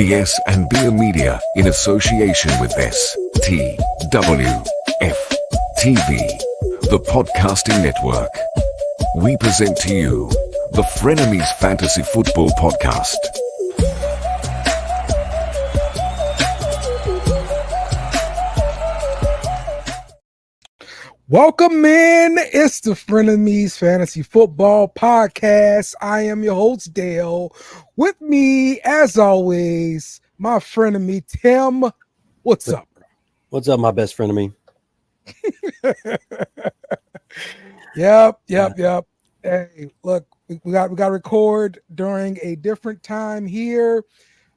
BSnBEER Media in association with STWF TV, the podcasting network. We present to you the Frenemies Fantasy Football Podcast. Welcome in. It's the Frenemies Fantasy Football Podcast. I am your host, Dale. With me, as always, my frenemy, Tim. What's up, bro? What's up, my best frenemy? Yep. Hey, look, we got to record during a different time here.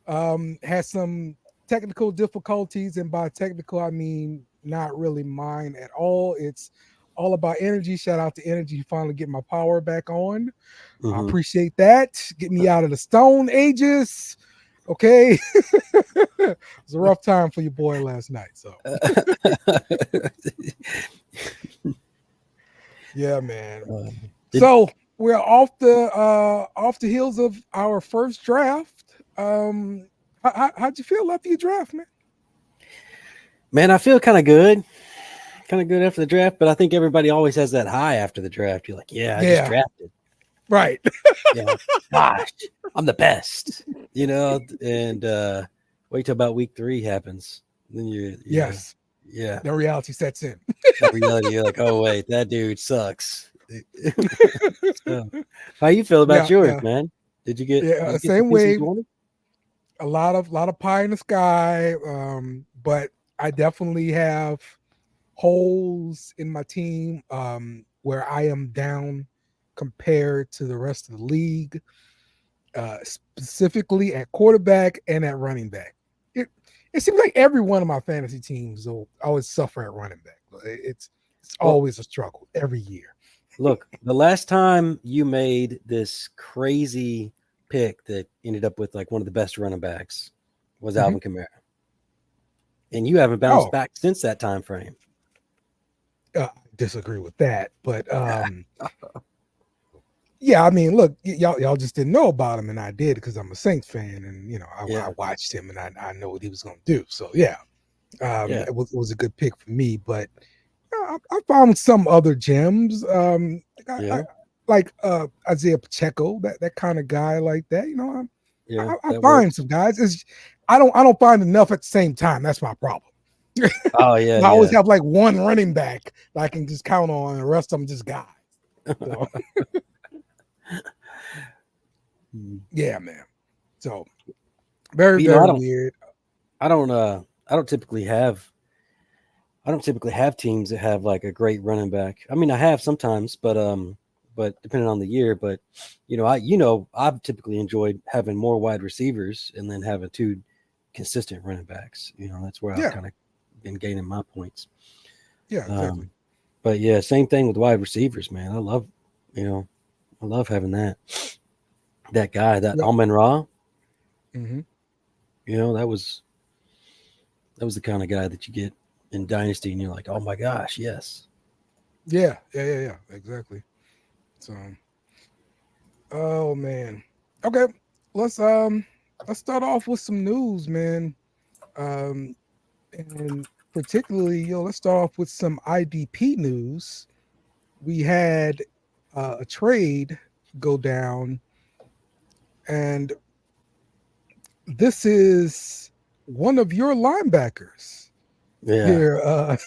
Had some technical difficulties, and by technical, I mean not really mine at all. It's all about energy. Shout out to energy, finally getting my power back on. I appreciate that. Get me out of the stone ages. Okay. It was a rough time for your boy last night. So yeah, man. So we're off the heels of our first draft. How'd you feel after your draft, man? Man, I feel kind of good after the draft, but I think everybody always has that high after the draft. You're like, I just drafted. Right. Gosh, I'm the best, and wait till about week 3 happens. Then the reality sets in. The reality, you're like, oh, wait, that dude sucks. So, how you feel about yours, man? Did you get same way? A lot of pie in the sky, but I definitely have holes in my team where I am down compared to the rest of the league, specifically at quarterback and at running back. It seems like every one of my fantasy teams will always suffer at running back. It's always a struggle every year. Look, the last time you made this crazy pick that ended up with like one of the best running backs was Alvin Kamara. And you haven't bounced back since that time frame. Disagree with that, but yeah, I mean, look, y'all just didn't know about him, and I did because I'm a Saints fan, and I watched him, and I know what he was going to do. So it was a good pick for me. But I found some other gems, I like Isaiah Pacheco, that kind of guy like that. I find some guys. I don't find enough at the same time. That's my problem. Oh yeah. I always have like one running back that I can just count on, and the rest of them just guys. So. Yeah, man. So very weird. I don't typically have teams that have like a great running back. I mean, I have sometimes, but depending on the year. But I've typically enjoyed having more wide receivers and then having 2 consistent running backs. That's where I've kind of been gaining my points. Yeah, exactly. But yeah, same thing with wide receivers, man. I love having that guy, that Amon-Ra. That was the kind of guy that you get in Dynasty, and you're like, oh my gosh, yes. Yeah, exactly. So, oh man. Okay, let's start off with some news, man. And particularly, let's start off with some IDP news. We had a trade go down, and this is one of your linebackers. Yeah.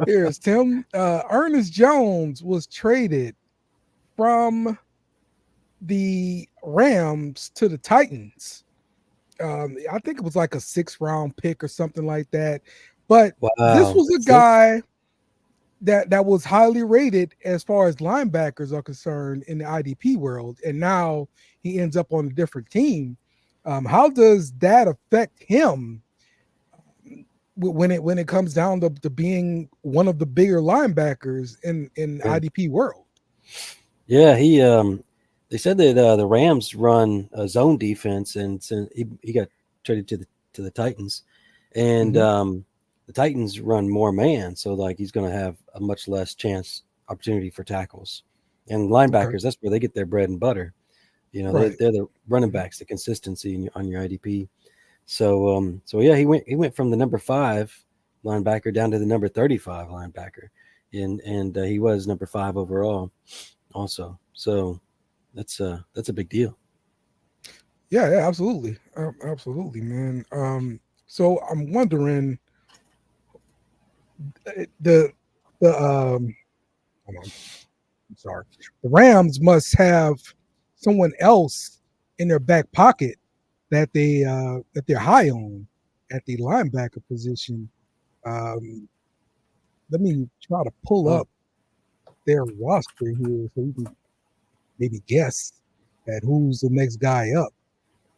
Here's Tim. Ernest Jones was traded from the Rams to the Titans. I think it was like a 6th-round pick or something like that. But this was a guy that was highly rated as far as linebackers are concerned in the IDP world, and now he ends up on a different team. How does that affect him when it comes down to being one of the bigger linebackers in IDP world? Yeah, they said that the Rams run a zone defense, and he got traded to the Titans, and the Titans run more man, so like he's going to have a much less opportunity for tackles and linebackers. Okay. That's where they get their bread and butter. You know, they're the running backs, the consistency on your IDP. So yeah, he went from the number 5 linebacker down to the number 35 linebacker, and he was number 5 overall, also. So that's a big deal. Yeah, absolutely, man. So I'm wondering the hold on. I'm sorry. The Rams must have someone else in their back pocket that they're high on at the linebacker position. Let me try to pull up their roster here so you can maybe guess at who's the next guy up,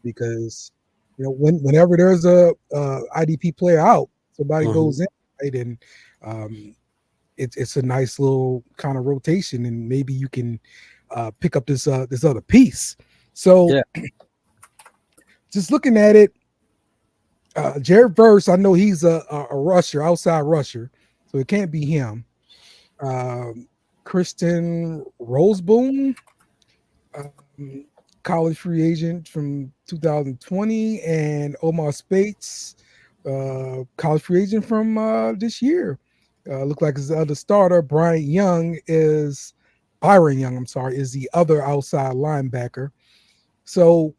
because whenever there's a IDP player out, somebody goes in, right, and it's a nice little kind of rotation, and maybe you can pick up this other piece. So just looking at it, Jared Verse, I know he's a rusher, outside rusher, so it can't be him. Kristen Roseboom, college free agent from 2020, and Omar Spates, college free agent from this year. Look like it's the other starter. Byron Young, is the other outside linebacker. So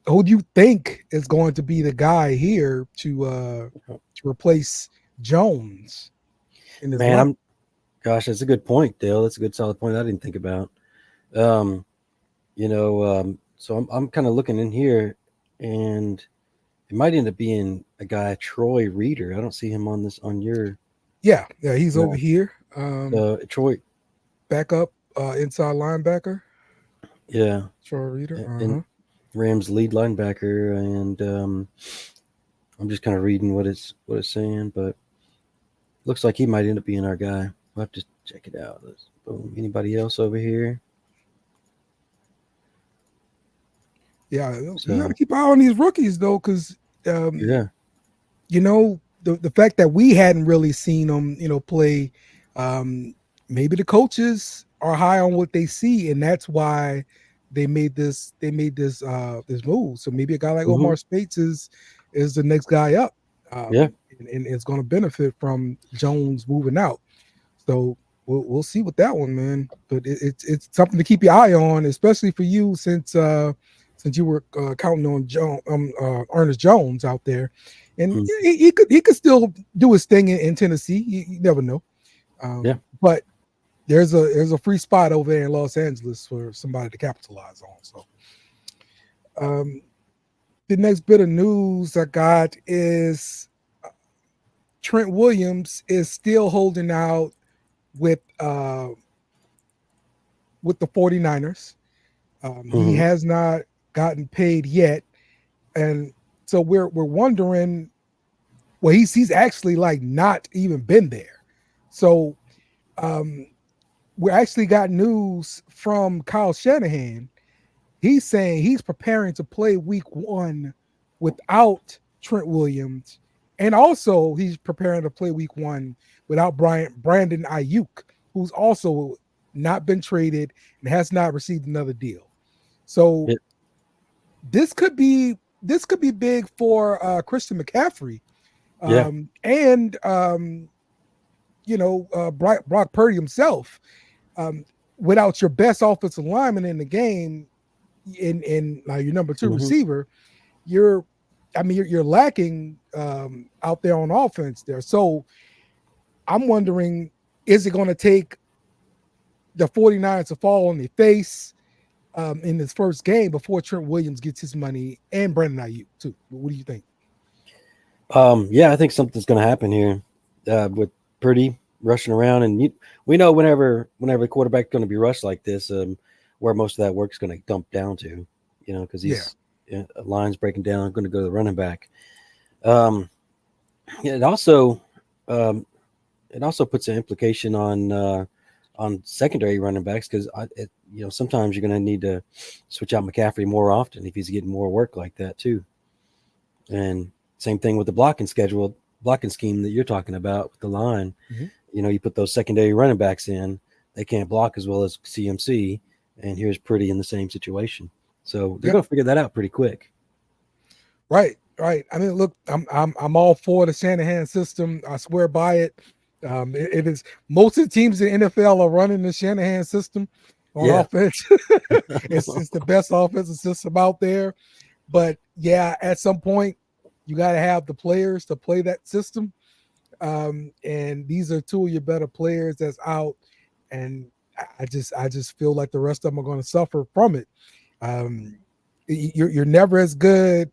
who do you think is going to be the guy here to replace Jones in this line? Gosh, that's a good point, Dale. That's a good solid point I didn't think about. So I'm kind of looking in here, and it might end up being a guy, Troy Reeder. I don't see him on your. Yeah, he's over here. Troy, backup inside linebacker. Yeah, Troy Reeder. And Rams lead linebacker, and I'm just kind of reading what it's saying, but looks like he might end up being our guy. We'll have to check it out. Boom. Anybody else over here? Yeah, you got to keep an eye on these rookies though, because the fact that we hadn't really seen them, play, maybe the coaches are high on what they see, and that's why they made this move. So maybe a guy like Omar Spates is the next guy up, and it's going to benefit from Jones moving out. So we'll see with that one, man. But it's something to keep your eye on, especially for you, since you were counting on Ernest Jones out there, and he could still do his thing in Tennessee. You never know. But there's a free spot over there in Los Angeles for somebody to capitalize on. So the next bit of news I got is Trent Williams is still holding out with the 49ers. He has not gotten paid yet, and so we're wondering. Well, he's actually like not even been there. So we actually got news from Kyle Shanahan. He's saying he's preparing to play week 1 without Trent Williams, and also he's preparing to play week 1 without Brandon Ayuk, who's also not been traded and has not received another deal. So this could be big for Christian McCaffrey, and Brock Purdy himself. Without your best offensive lineman in the game, in your number 2 receiver, you're lacking out there on offense there. So I'm wondering, is it going to take the 49ers to fall on their face in this first game before Trent Williams gets his money, and Brandon Ayuk too? What do you think? I think something's going to happen here with Purdy rushing around, and we know whenever the quarterback's going to be rushed like this, where most of that work's going to dump down to, because he's lines breaking down, going to go to the running back. It also puts an implication on secondary running backs, because sometimes you're going to need to switch out McCaffrey more often if he's getting more work like that too. And same thing with the blocking scheme that you're talking about with the line. You put those secondary running backs in, they can't block as well as CMC, and here's Purdy in the same situation. So they're going to figure that out pretty quick. Right. I mean, look, I'm all for the Shanahan system. I swear by it. It is most of the teams in the NFL are running the Shanahan system on offense. It's the best offensive system out there. But yeah, at some point, you got to have the players to play that system. And these are two of your better players that's out. And I just feel like the rest of them are going to suffer from it. You're never as good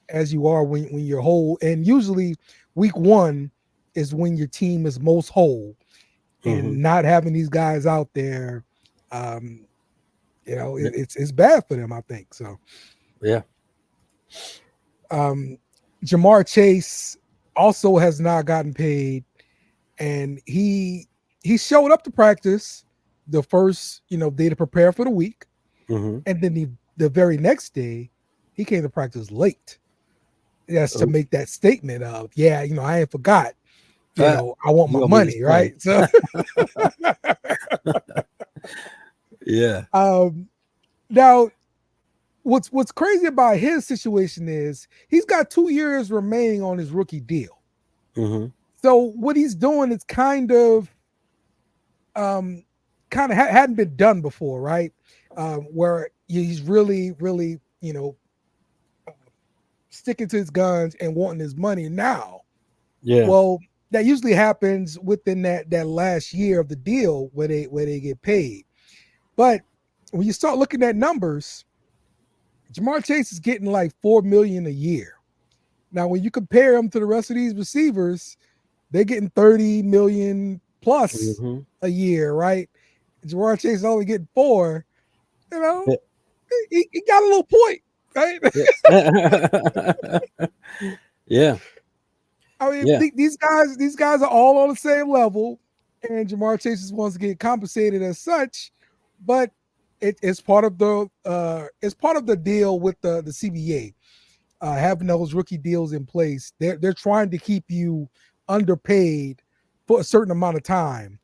as you are when you're whole. And usually week 1 is when your team is most whole. And not having these guys out there, it's bad for them, I think. So yeah. Jamar Chase also has not gotten paid, and he showed up to practice the first day to prepare for the week, and then the very next day he came to practice late. That's to make that statement of I ain't forgot. I want my money, right? So yeah. Now what's crazy about his situation is he's got 2 years remaining on his rookie deal. So what he's doing is kind of hadn't been done before, right? Where he's really sticking to his guns and wanting his money now. Yeah. Well, that usually happens within that last year of the deal where they get paid. But when you start looking at numbers, Jamar Chase is getting like $4 million a year. Now, when you compare him to the rest of these receivers, they're getting $30 million plus a year, right? Jamar Chase is only getting $4. He got a little point, right? Yeah. I mean, these guys are all on the same level, and Jamar Chase just wants to get compensated as such, but it's part of the deal with the CBA, having those rookie deals in place. They're trying to keep you underpaid for a certain amount of time,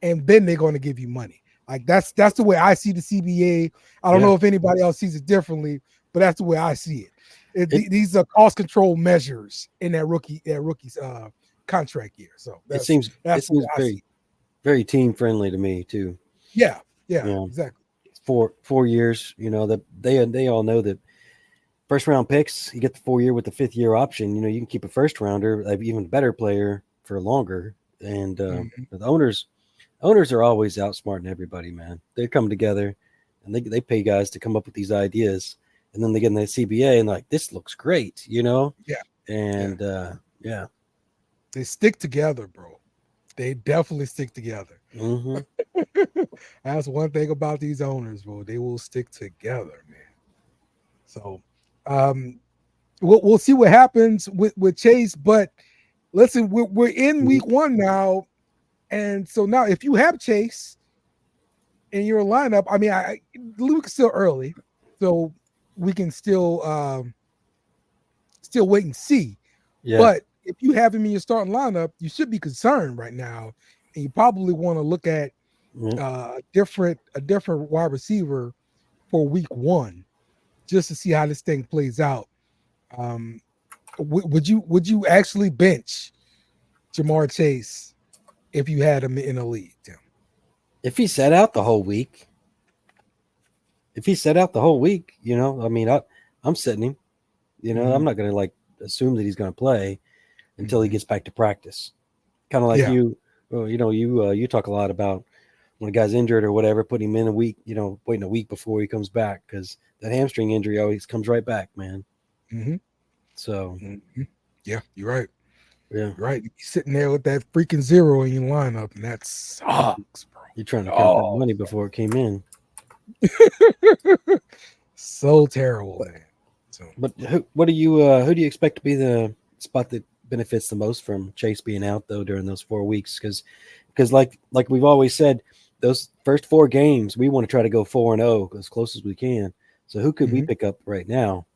and then they're going to give you money. Like that's the way I see the CBA. I don't know if anybody else sees it differently, but that's the way I see it. These are cost control measures in that rookie's contract year. So it seems very, very team friendly to me too. Yeah, exactly. 4 years, that they all know that first round picks, you get the 4 year with the 5th year option. You can keep a first rounder, even better player for longer. And the owners are always outsmarting everybody, man. They're coming together and they pay guys to come up with these ideas. And then they get in the CBA and like, this looks great, Yeah. And they stick together, bro. They definitely stick together. That's one thing about these owners, bro. They will stick together, man. So we'll see what happens with Chase. But listen, we're in week 1 now. And so now if you have Chase in your lineup, I mean, the week's still early. So we can still wait and see. Yeah. But if you have him in your starting lineup, you should be concerned right now, and you probably want to look at a different wide receiver for week 1, just to see how this thing plays out. Would you actually bench Jamar Chase if you had him in a league, Tim? If he sat out the whole week. I mean, I'm sitting him. I'm not going to assume that he's going to play until he gets back to practice. Kind of like you. Well, you talk a lot about when a guy's injured or whatever, putting him in a week. Waiting a week before he comes back because that hamstring injury always comes right back, man. So, yeah, you're right. Yeah, you're right. You're sitting there with that freaking 0 in your lineup, and that sucks, bro. You're trying to count that money before it came in. So terrible, man. So, but who do you expect to be the spot that benefits the most from Chase being out though during those 4 weeks? Because like we've always said, those first 4 games we want to try to go 4-0 as close as we can. So who could we pick up right now,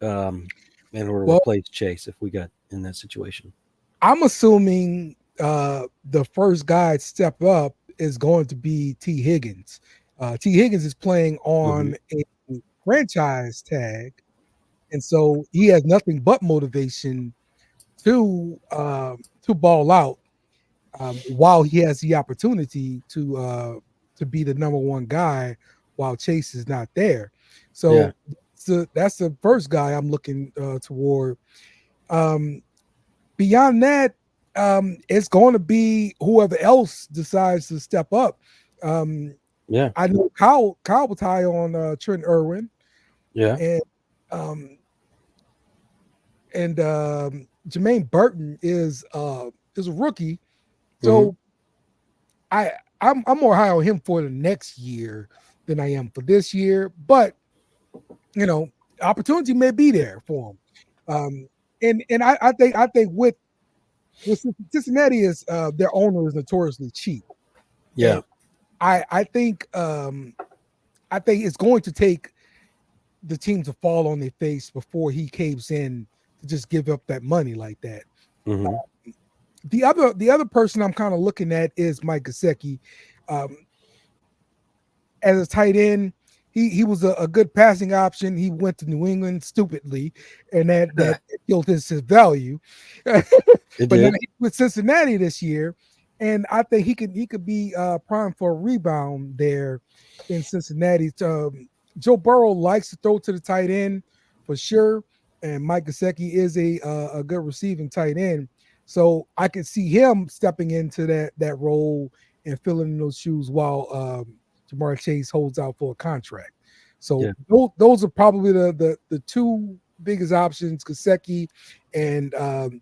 in order to replace Chase if we got in that situation? I'm assuming the first guy to step up is going to be T. Higgins. T. Higgins is playing on franchise tag, and so he has nothing but motivation to ball out while he has the opportunity to be the number one guy while Chase is not there. So, that's the first guy I'm looking toward. Beyond that, it's going to be whoever else decides to step up. I know Kyle was high on Trent Irwin. Yeah. And Jermaine Burton is a rookie. So I'm more high on him for the next year than I am for this year. But opportunity may be there for him. And I think with Cincinnati is their owner is notoriously cheap. Yeah. And I think it's going to take the team to fall on their face before he caves in to just give up that money like that. The other person I'm kind of looking at is Mike Gesicki. As a tight end, he was a good passing option. He went to New England stupidly, and that killed his value. But now he's with Cincinnati this year, and I think he could be primed for a rebound there in Cincinnati. Joe Burrow likes to throw to the tight end for sure, and Mike Gesicki is a good receiving tight end. So I could see him stepping into that role and filling in those shoes while Jamar Chase holds out for a contract. So those are probably the two biggest options, Gesicki and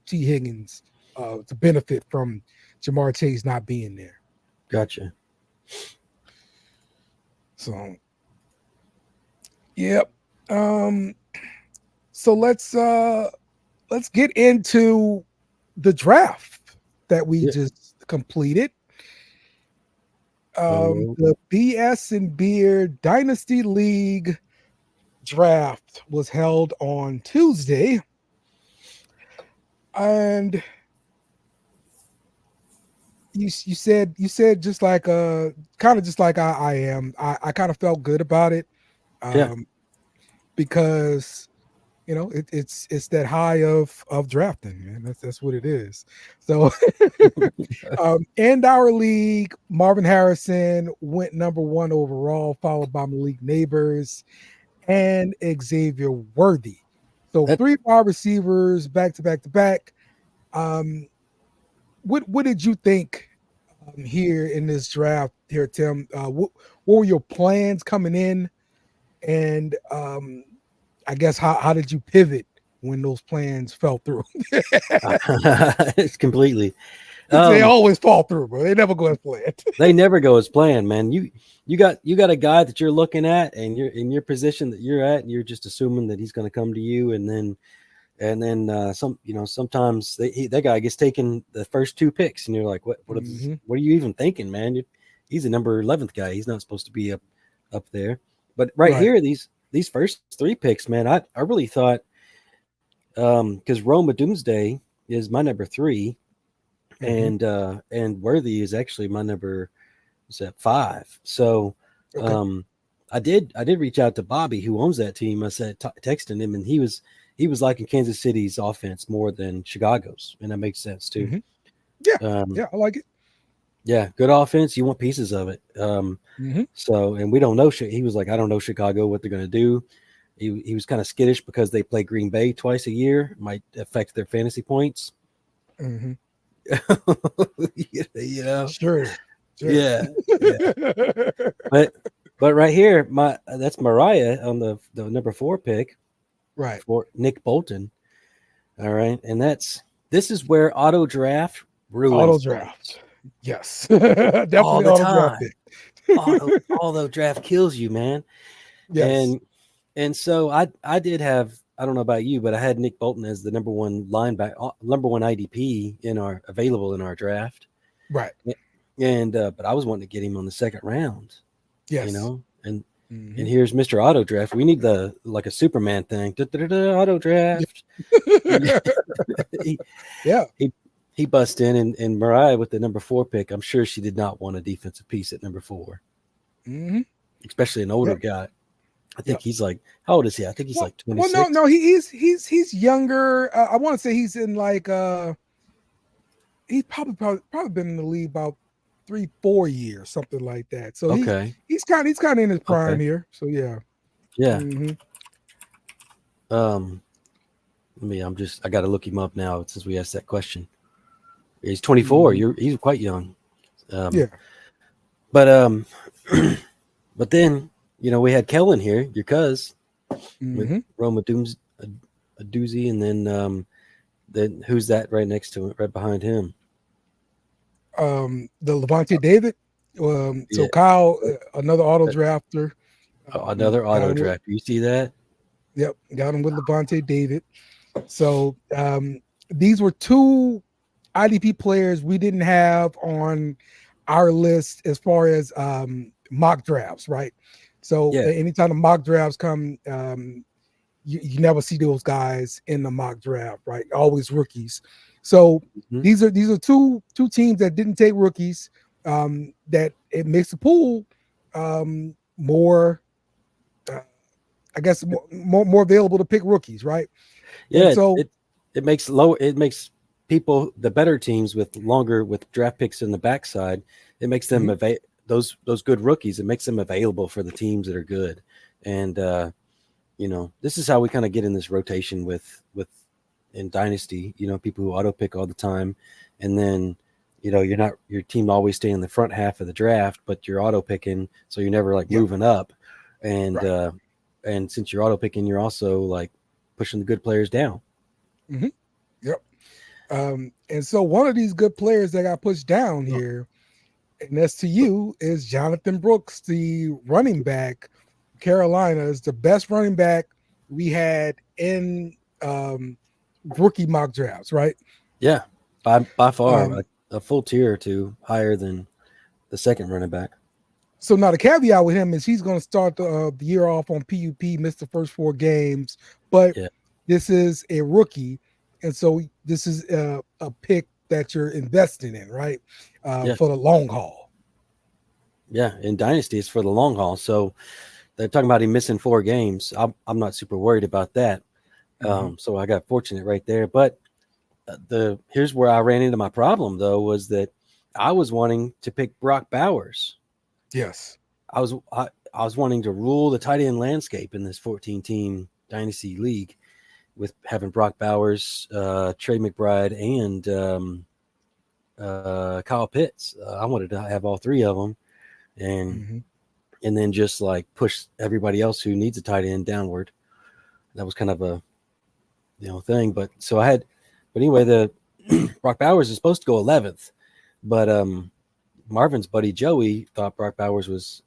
T. Higgins, to benefit from Jamar Chase not being there. Gotcha. So, yep. So let's get into the draft that we just completed. The BSnBEER Dynasty League draft was held on Tuesday, and you said just like kind of just like I am. I kind of felt good about it, because it's that high of drafting, man. That's what it is. So, in our league, Marvin Harrison went number 1 overall, followed by Malik Neighbors and Xavier Worthy. So 3 wide receivers back to back to back. What did you think here in this draft here, Tim? What were your plans coming in, and I guess how did you pivot when those plans fell through? It's completely. They always fall through, bro. They never go as planned. They never go as planned, man. You got a guy that you're looking at, and you're in your position that you're at, and you're just assuming that he's going to come to you, and then sometimes that guy gets taken the first 2 picks, and you're like, what are you even thinking, man? He's a number 11th guy. He's not supposed to be up there. But right here, these first 3 picks, man, I really thought, because Roma Doomsday is my number 3, and Worthy is actually my number 5. So I did reach out to Bobby, who owns that team. I said, texting him, and he was liking Kansas City's offense more than Chicago's, and that makes sense too. Yeah, I like it. Yeah, good offense. You want pieces of it. So, and we don't know. He was like, I don't know Chicago, what they're going to do. He was kind of skittish because they play Green Bay twice a year. It might affect their fantasy points. Sure. Yeah. But right here, that's Mariah on the number 4 pick, right, for Nick Bolton. All right, and this is where auto draft ruins. Auto draft. Yes. Definitely all the auto time. draft. Auto draft kills you, man. Yes. And so I did have, I don't know about you, but I had Nick Bolton as the number 1 linebacker, number 1 IDP available in our draft. Right. And but I was wanting to get him on the 2nd round. Yes. And here's Mr. Auto Draft. We need like a Superman thing. Auto draft. He bust in, and Mariah with the number 4 pick. I'm sure she did not want a defensive piece at number 4, especially an older guy. I think he's like, how old is he? I think he's like 26. Well, no, he's younger. I want to say he's in like he's probably been in the league about 3-4 years, something like that. So he's kind of in his prime here. So yeah. Mm-hmm. I got to look him up now since we asked that question. He's 24. He's quite young. But but then we had Kellen here, your cuz, with Roma a doozy, and then who's that right next to him, right behind him? The Levante David. So Kyle, another auto drafter. Another auto draft. You see that? Yep, got him with Levante David. So these were two IDP players we didn't have on our list as far as mock drafts, right? So anytime the mock drafts come, you never see those guys in the mock draft, right? Always rookies. So these are two teams that didn't take rookies. That it makes the pool more, I guess, more available to pick rookies, right? Yeah. And so it makes people, the better teams with draft picks in the backside, it makes them those good rookies. It makes them available for the teams that are good. And this is how we kind of get in this rotation with in Dynasty. People who auto pick all the time, and then your team always stay in the front half of the draft, but you're auto picking, so you're never like moving up. And and since you're auto picking, you're also like pushing the good players down. Yep. And so one of these good players that got pushed down here, and that's to you, is Jonathan Brooks, the running back. Carolina is the best running back we had in rookie mock drafts, right? Yeah, by far, a full tier or two higher than the second running back. So now the caveat with him is he's going to start the year off on PUP, miss the first 4 games, but this is a rookie, and so this is a pick that you're investing in, right? For the long haul. Yeah, in Dynasty, it's for the long haul. So they're talking about him missing 4 games. I'm not super worried about that. So I got fortunate right there. But here's where I ran into my problem, though, was that I was wanting to pick Brock Bowers. Yes. I was wanting to rule the tight end landscape in this 14-team Dynasty league with having Brock Bowers, Trey McBride, and Kyle Pitts. I wanted to have all 3 of them, and then just like push everybody else who needs a tight end downward. That was kind of a thing. But anyway, the Brock Bowers is supposed to go 11th, but Marvin's buddy Joey thought Brock Bowers was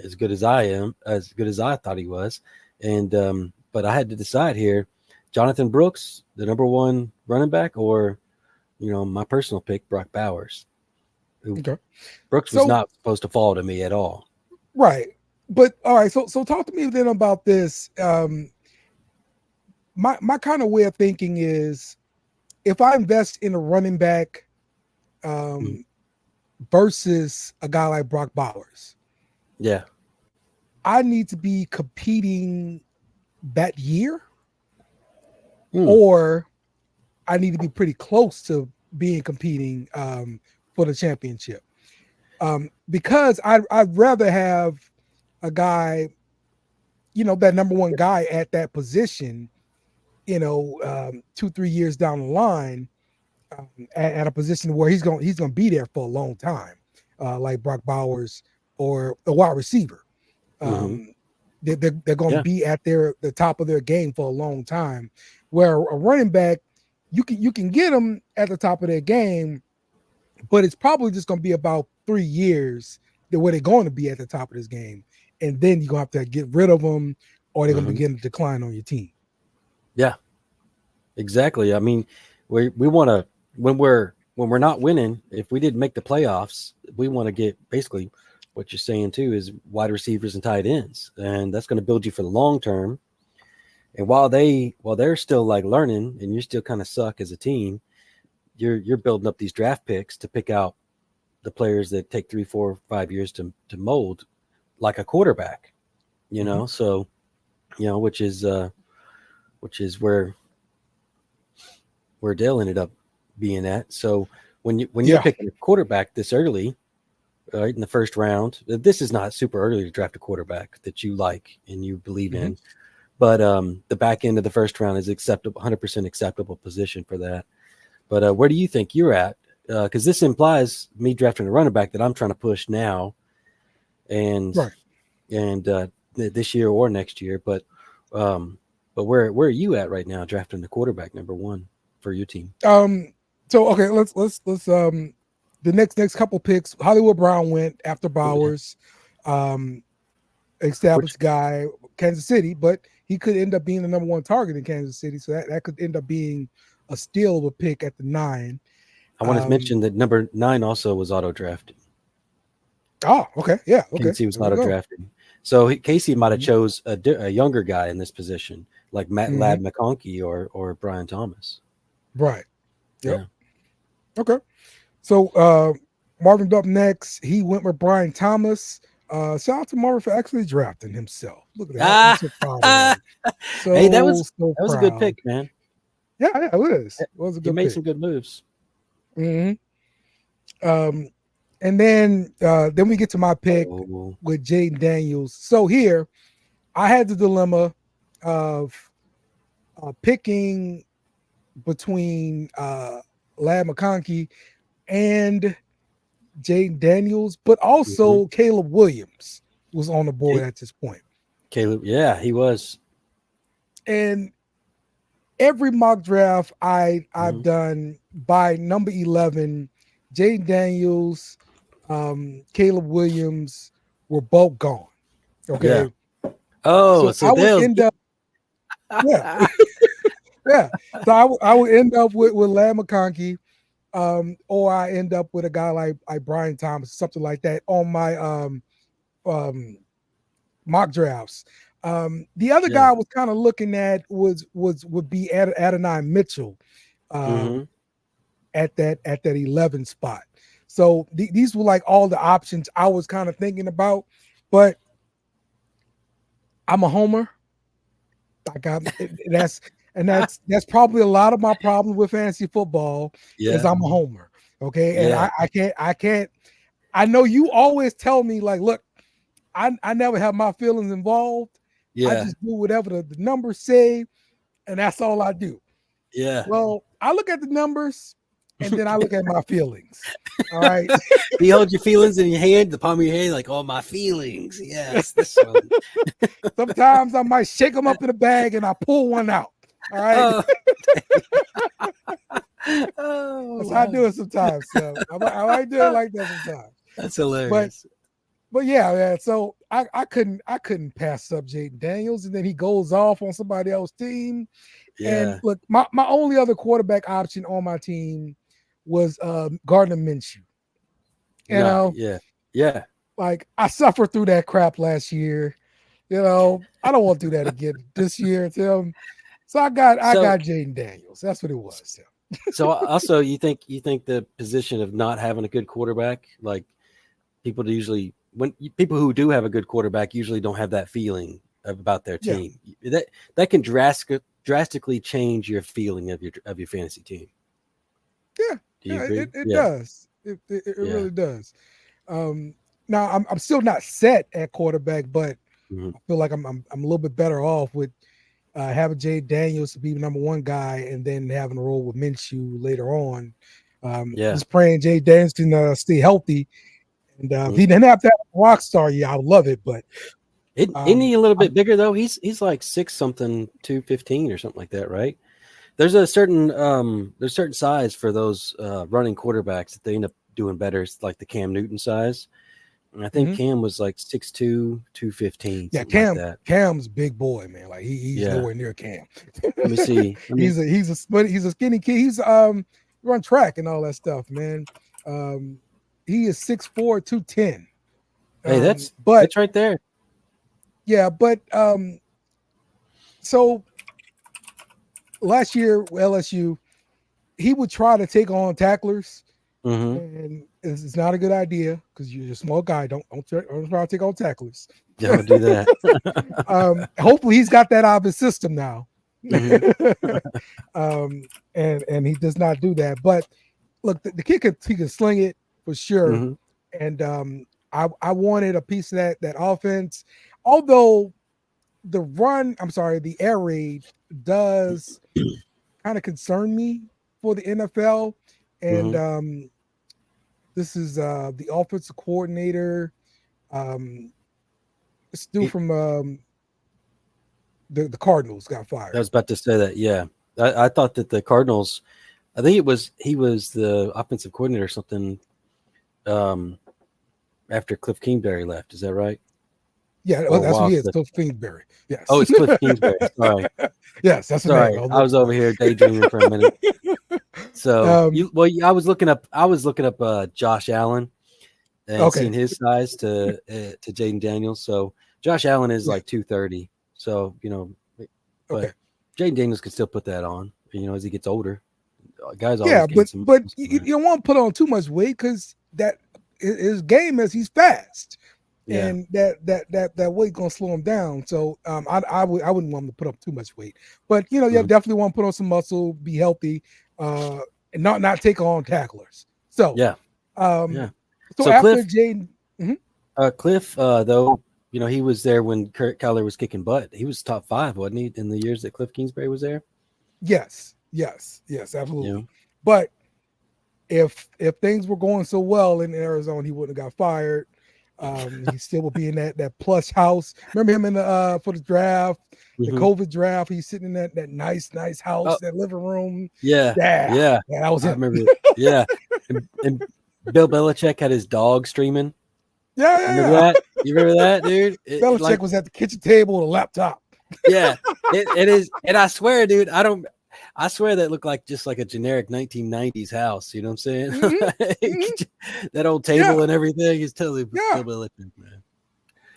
as good as I thought he was, and but I had to decide here: Jonathan Brooks, the number 1 running back, or my personal pick, Brock Bowers. Brooks was not supposed to fall to me at all. Right. But all right, so talk to me then about this. My kind of way of thinking is, if I invest in a running back versus a guy like Brock Bowers, I need to be competing that year, or I need to be pretty close to being competing for the championship. Because I'd rather have a guy, that number 1 guy at that position, 2-3 years down the line, at a position where he's going to be there for a long time, like Brock Bowers or a wide receiver. They're going to be at the top of their game for a long time. Where a running back, you can get them at the top of their game, but it's probably just going to be about 3 years where they're going to be at the top of this game, and then you're going to have to get rid of them, or they're going to begin to decline on your team. Yeah, exactly. I mean, we want to, when we're not winning, if we didn't make the playoffs, we want to get basically what you're saying too is wide receivers and tight ends, and that's going to build you for the long term. And while they're still like learning, and you still kind of suck as a team, you're building up these draft picks to pick out the players that take 3, 4, 5 years to mold, like a quarterback. you know, so, you know, which is where Dale ended up being at. So when you're picking a quarterback this early, right, in the first round, this is not super early to draft a quarterback that you like and you believe in, but the back end of the first round is acceptable, 100% acceptable position for that. But where do you think you're at? Because this implies me drafting a running back that I'm trying to push now, and this year or next year. But where are you at right now drafting the quarterback number one for your team? So okay, let's the next couple picks. Hollywood Brown went after Bowers, established guy, Kansas City, but he could end up being the number one target in Kansas City. So that could end up being a steal of a pick at the 9. I want to mention that number 9 also was auto drafted. Oh, okay, yeah, okay. Casey was auto drafted, so Casey might have chose a younger guy in this position, like Lad McConkey or Brian Thomas. Right. Yep. Yeah. Okay. So Marvin up next. He went with Brian Thomas. Shout out to Marvin for actually drafting himself. Look at that. So hey, that was a good pick, man. Yeah, it was. It was a good pick. He made some good moves. And then we get to my pick with Jaden Daniels. So here, I had the dilemma of picking between Lad McConkey and Jaden Daniels, but also Caleb Williams was on the board at this point. Caleb, yeah, he was. And every mock draft I've done by number 11, Jaden Daniels, Caleb Williams were both gone. Okay. Yeah. Oh, so I would end up. Yeah. Yeah. So I would end up with Lad McConkey, or I end up with a guy like Brian Thomas, something like that on my mock drafts. The other guy I was kind of looking at would be Adonai Mitchell at that 11 spot. So these were like all the options I was kind of thinking about, but I'm a homer. That's probably a lot of my problem with fantasy football is I'm a homer. Okay. And I can't, I know you always tell me like, look, I never have my feelings involved. Yeah. I just do whatever the numbers say, and that's all I do. Yeah. Well, I look at the numbers and then I look at my feelings. All right. You hold your feelings in your hand, the palm of your hand, like, oh, my feelings. Yes. This one. Sometimes I might shake them up in a bag and I pull one out. All right. That's how I do it sometimes. So I might do it like that sometimes. That's hilarious. But yeah. So I couldn't pass up Jaden Daniels, and then he goes off on somebody else's team. Yeah. And look, my only other quarterback option on my team was Gardner Minshew. You know? Yeah. Like I suffered through that crap last year. You know, I don't want to do that again this year, Tim. So I got Jaden Daniels. That's what it was, Tim. So also you think the position of not having a good quarterback, like people who do have a good quarterback usually don't have that feeling about their team. Yeah. That can drastically change your feeling of your fantasy team. Yeah. Do you agree? It does. It really does. Now I'm still not set at quarterback, but I feel like I'm a little bit better off with having Jaden Daniels to be the number one guy, and then having a role with Minshew later on. Just praying Jaden Daniels can stay healthy. And if he didn't have that rock star, I would love it. But isn't he a little bit bigger though? He's like 6'something", 215 or something like that, right? There's a certain size for those running quarterbacks that they end up doing better. It's like the Cam Newton size. And I think Cam was like 6'2", 215. Yeah, Cam's big boy, man. Like he's nowhere near Cam. Let me see. He's a skinny kid. He's run track and all that stuff, man. He is 6'4", 210. Hey, that's right there. Yeah, but so last year LSU, he would try to take on tacklers, and it's not a good idea because you're a small guy. Don't try to take on tacklers. Don't do that. Hopefully, he's got that out of his system now. And he does not do that. But look, the kid he can sling it for sure. And I wanted a piece of that offense, although the air raid does kind of concern me for the NFL. And this is the offensive coordinator, this dude from the Cardinals got fired. I was about to say that. Yeah, I thought that the Cardinals, I think he was the offensive coordinator or something after Cliff Kingsbury left. Is that right? Yeah, that's what he is. Cliff Kingsbury. Yes. Oh, it's Cliff Kingsbury. Sorry. Yes, that's sorry. I was over here daydreaming for a minute. So, I was looking up Josh Allen and seeing his size to Jaden Daniels. So Josh Allen is like 230. So but Jaden Daniels can still put that on. As he gets older, guys. But you don't want to put on too much weight because that his game is he's fast. Yeah. And that weight gonna slow him down. So I wouldn't want him to put up too much weight. But you definitely want to put on some muscle, be healthy, and not take on tacklers. So So after Cliff, Jaden, Cliff though, he was there when Kurt Kyler was kicking butt. He was top 5, wasn't he, in the years that Cliff Kingsbury was there? Yes, absolutely. But if things were going so well in Arizona, he wouldn't have got fired. He still will be in that plush house. Remember him in the for the draft, the COVID draft. He's sitting in that nice house, that living room. Yeah, that was him. I remember. Yeah, and Bill Belichick had his dog streaming. Yeah. Remember that? You remember that, dude? Belichick was at the kitchen table with a laptop. Yeah, it is, and I swear, dude, I swear that looked like just like a generic 1990s house. You know what I'm saying? That old table and everything is totally Bill Belichick, man.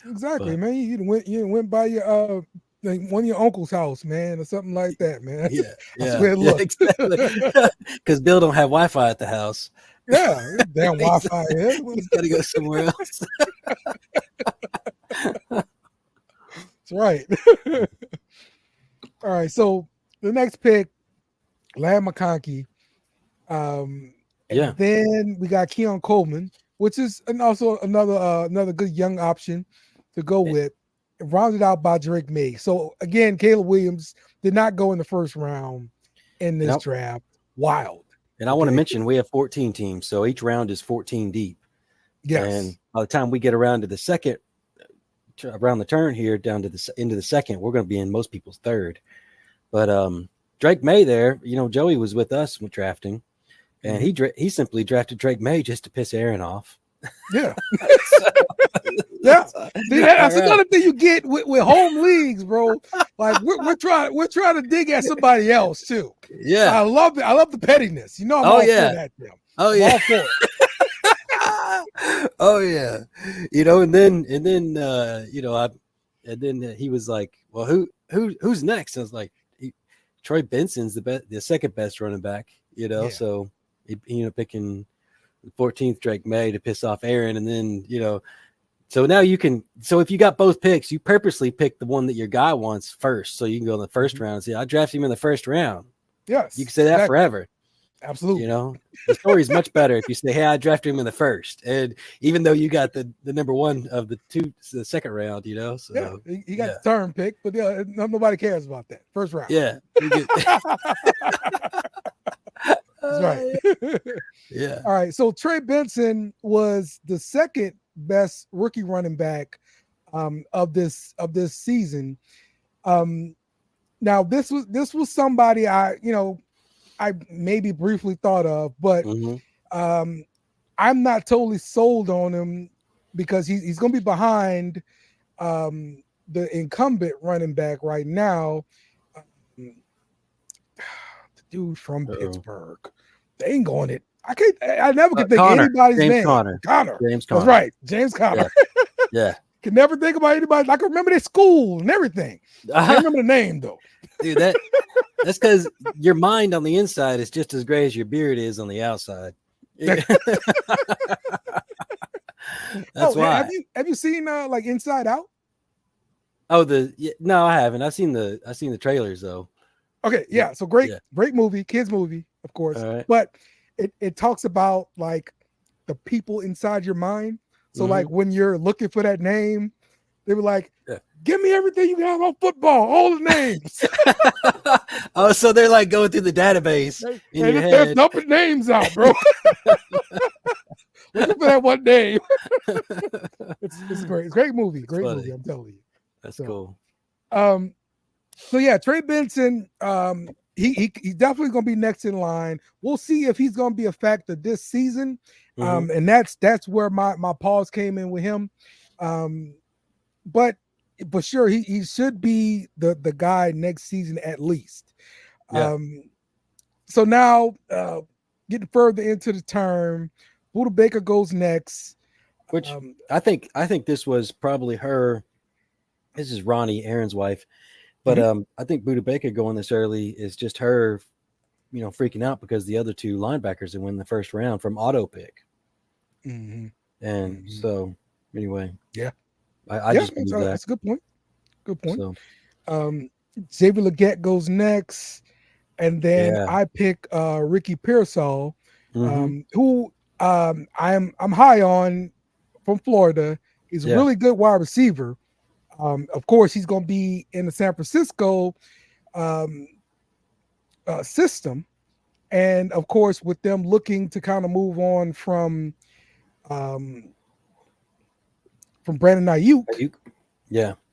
Exactly, man. You went by your one of your uncle's house, man, or something like that, man. Yeah, exactly. Because Bill don't have Wi-Fi at the house. Yeah, damn Wi-Fi. Yeah. He's got to go somewhere else. That's right. All right, so the next pick, Lamb McConkey. Then we got Keon Coleman, which is also another good young option to go with, rounded out by Drake May. So again, Caleb Williams did not go in the first round in this draft. Wild. And I want to mention we have 14 teams, so each round is 14 deep. Yes. And by the time we get around to the second, around the turn here, down to the into the second, we're going to be in most people's third. But Drake May there, Joey was with us with drafting, and he simply drafted Drake May just to piss Aaron off. Yeah. That's another thing you get with home leagues, bro. Like we're trying to dig at somebody else too. Yeah. I love it. I love the pettiness. I'm all for that. Oh I'm yeah. all for it. Oh yeah. And then he was like, well, who's next? I was like, Troy Benson's the second best running back, so he picking the 14th Drake May to piss off Aaron. And then, so now so if you got both picks, you purposely pick the one that your guy wants first. So you can go in the first round and say, I drafted him in the first round. Yes. You can say that forever. Absolutely. The story is much better if you say, hey, I drafted him in the first. And even though you got the number one of the second round, so he got the turn pick, but nobody cares about that. First round. Yeah. That's right. Yeah. All right. So Trey Benson was the second best rookie running back of this season. Now this was somebody I maybe briefly thought of, but I'm not totally sold on him because he's going to be behind the incumbent running back right now. The dude from Pittsburgh. They ain't going it. I never could think of anybody's name. Connor. James Conner. That's right. James Conner. Yeah. Can never think about anybody. I can remember their school and everything. I can't remember the name though. Dude, that's because your mind on the inside is just as gray as your beard is on the outside. That's why. Have you seen like Inside Out? Oh, no, I haven't. I've seen the trailers though. Okay, yeah. So great movie, kids movie, of course. Right. But it talks about like the people inside your mind. So like when you're looking for that name, they were like, give me everything you got on football, all the names. Oh, so they're like going through the database in your head. They're dumping names out, bro. Looking for that one name. It's great. It's a great movie. Great movie, I'm telling you. That's cool. So yeah, Trey Benson, he's definitely gonna be next in line. We'll see if he's gonna be a factor this season. And that's where my pause came in with him. But for sure he should be the guy next season at least. So now getting further into the term, Buda Baker goes next. Which I think this was probably her. This is Ronnie, Aaron's wife. But I think Buda Baker going this early is just her, freaking out because the other two linebackers that win the first round from auto pick. And so anyway, I just believe that. That's a good point. Good point. So, Xavier Legette goes next, and then I pick Ricky Pearsall, who I'm high on from Florida. He's a really good wide receiver. Of course, he's going to be in the San Francisco system, and of course, with them looking to kind of move on from Brandon Ayuk,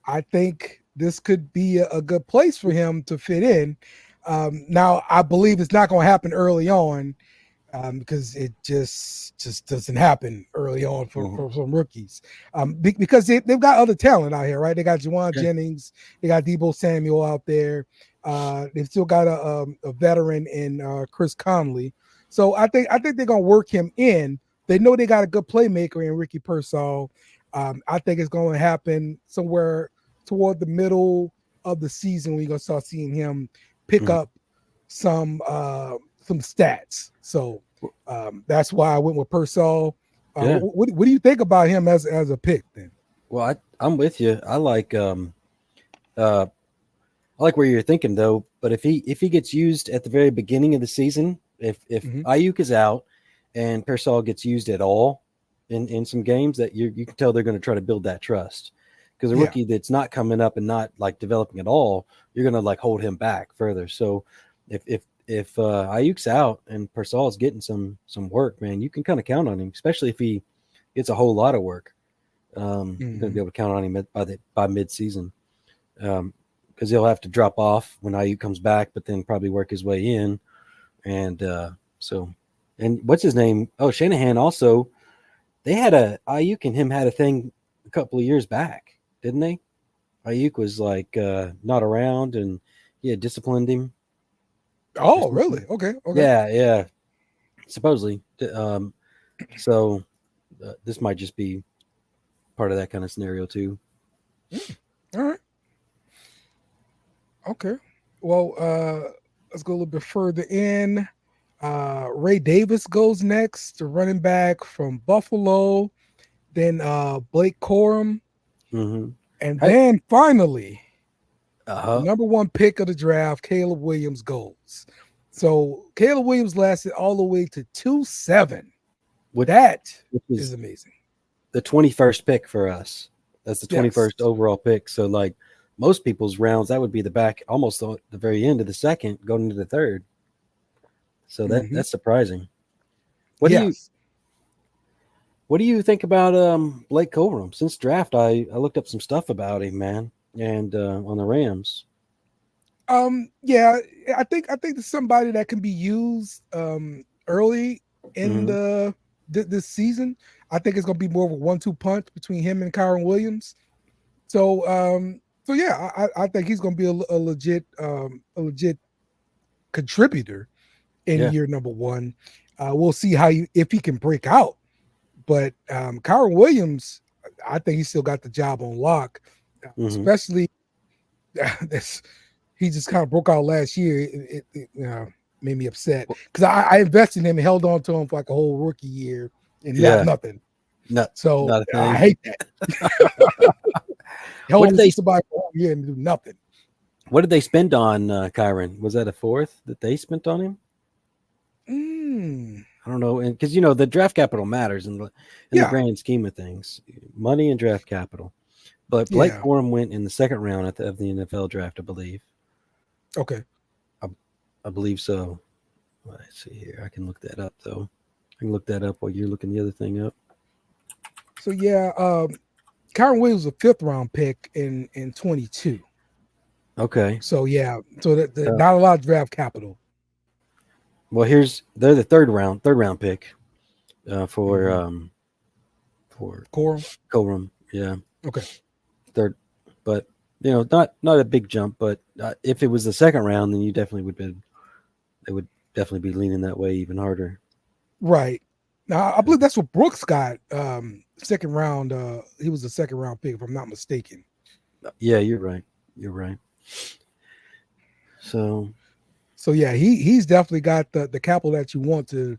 I think this could be a good place for him to fit in. Now, I believe it's not going to happen early on because it just doesn't happen early on for some rookies because they've got other talent out here, right? They got Juwan Jennings, they got Deebo Samuel out there. They've still got a veteran in Chris Conley. So I think they're going to work him in. They know they got a good playmaker in Ricky Pearsall. I think it's going to happen somewhere toward the middle of the season. We're going to start seeing him pick up some stats. So that's why I went with Pearsall. What do you think about him as a pick then? Well, I'm with you. I like where you're thinking though. But if he gets used at the very beginning of the season, if Ayuk is out and Pearsall gets used at all in some games, that you can tell they're going to try to build that trust. Because a rookie that's not coming up and not like developing at all, you're going to like hold him back further. So if Ayuk's out and Pearsall's getting some work, man, you can kind of count on him, especially if he gets a whole lot of work. You're going to be able to count on him by mid-season because he'll have to drop off when Ayuk comes back, but then probably work his way in. And and what's his name? Oh, Shanahan also. They had Ayuk and him had a thing a couple of years back, didn't they? Ayuk was like not around, and he had disciplined him. Oh, really? Okay. Yeah. Supposedly. So this might just be part of that kind of scenario too. All right. Okay. Well, let's go a little bit further in. Ray Davis goes next, the running back from Buffalo. Then Blake Corum. And then finally, number one pick of the draft, Caleb Williams goes. So Caleb Williams lasted all the way to 2-7. That is amazing. The 21st pick for us. That's the 21st overall pick. So like most people's rounds, that would be the back, almost the very end of the second, going into the third. So that's surprising. What do you think about Blake Corum? Since draft, I looked up some stuff about him, man, and on the Rams. Yeah, I think there's somebody that can be used early in this season. I think it's gonna be more of a 1-2 punch between him and Kyron Williams. So yeah, I think he's gonna be a legit contributor in year number one. We'll see if he can break out. But Kyron Williams, I think he still got the job on lock, especially he just kind of broke out last year. made me upset because I invested in him and held on to him for like a whole rookie year and nothing. So I hate that. Held on to somebody for a whole year and do nothing. What did they spend on Kyron? Was that a fourth that they spent on him? I don't know, and because the draft capital matters in the grand scheme of things, money and draft capital. But Blake Corum went in the second round of the NFL draft, I believe. Okay, I believe so. Let's see here. I can look that up though. I can look that up while you're looking the other thing up. So Kyron Williams was a 5th round pick in 22. Okay. So so not a lot of draft capital. Well, they're the third round pick for Corum. Yeah. Okay. Third, but not a big jump. But if it was the second round, then they would definitely be leaning that way even harder. Right. Now I believe that's what Brooks got. Second round. He was a second round pick, if I'm not mistaken. Yeah, you're right. So he's definitely got the capital that you want to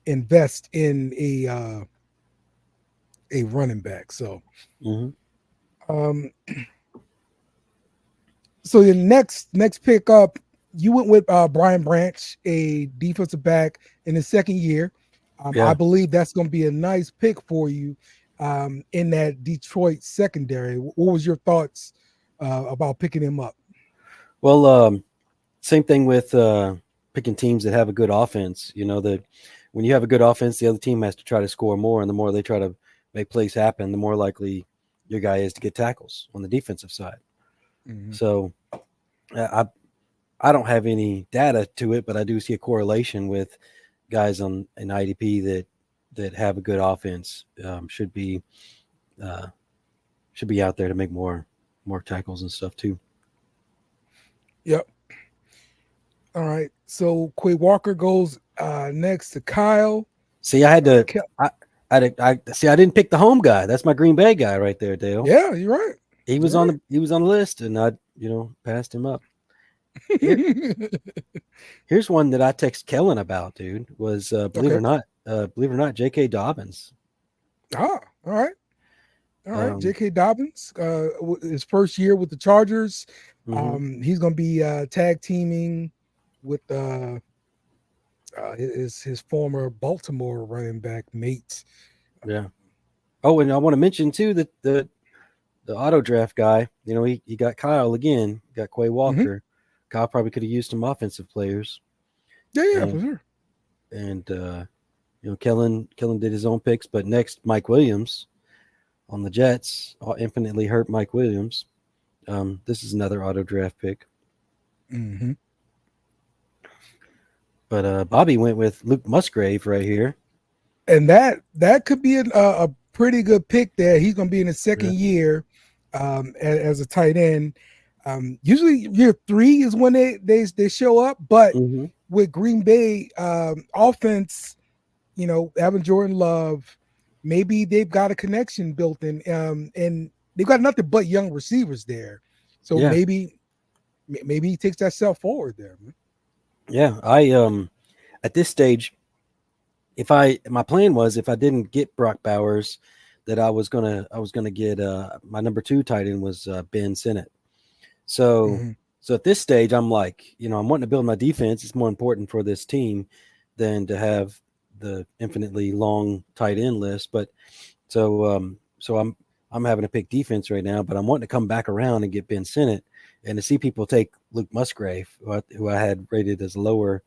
invest in a running back. So, so the next pick up, you went with Brian Branch, a defensive back in his second year. I believe that's going to be a nice pick for you in that Detroit secondary. What was your thoughts about picking him up? Well, same thing with picking teams that have a good offense. That when you have a good offense, the other team has to try to score more, and the more they try to make plays happen, the more likely your guy is to get tackles on the defensive side. So I don't have any data to it, but I do see a correlation with guys on an IDP that have a good offense should be out there to make more tackles and stuff too. Yep. All right. So Quay Walker goes next to Kyle. See, I had to. I didn't pick the home guy. That's my Green Bay guy right there, Dale. Yeah, you're right. He was on the list, and I passed him up. Here's one that I text Kellen about, dude. Was believe it or not, J.K. Dobbins. All right. J.K. Dobbins, his first year with the Chargers. He's going to be tag teaming with his former Baltimore running back mate. Yeah. Oh, and I want to mention too that the auto draft guy, he got Kyle again, got Quay Walker. Kyle probably could have used some offensive players. Yeah, for sure. And Kellen did his own picks, but next Mike Williams on the Jets, infinitely hurt Mike Williams. This is another auto draft pick. But Bobby went with Luke Musgrave right here, and that could be a pretty good pick there. He's going to be in his second year as a tight end. Usually year 3 is when they show up, but with Green Bay offense, having Jordan Love, maybe they've got a connection built in, and they've got nothing but young receivers there. So maybe he takes that step forward there, man. Yeah, I at this stage, my plan was if I didn't get Brock Bowers, that I was gonna get my number 2 tight end was Ben Sinnott. So at this stage, I'm like, I'm wanting to build my defense. It's more important for this team than to have the infinitely long tight end list. But so I'm having to pick defense right now, but I'm wanting to come back around and get Ben Sinnott, and to see people take Luke Musgrave, who I had rated as lower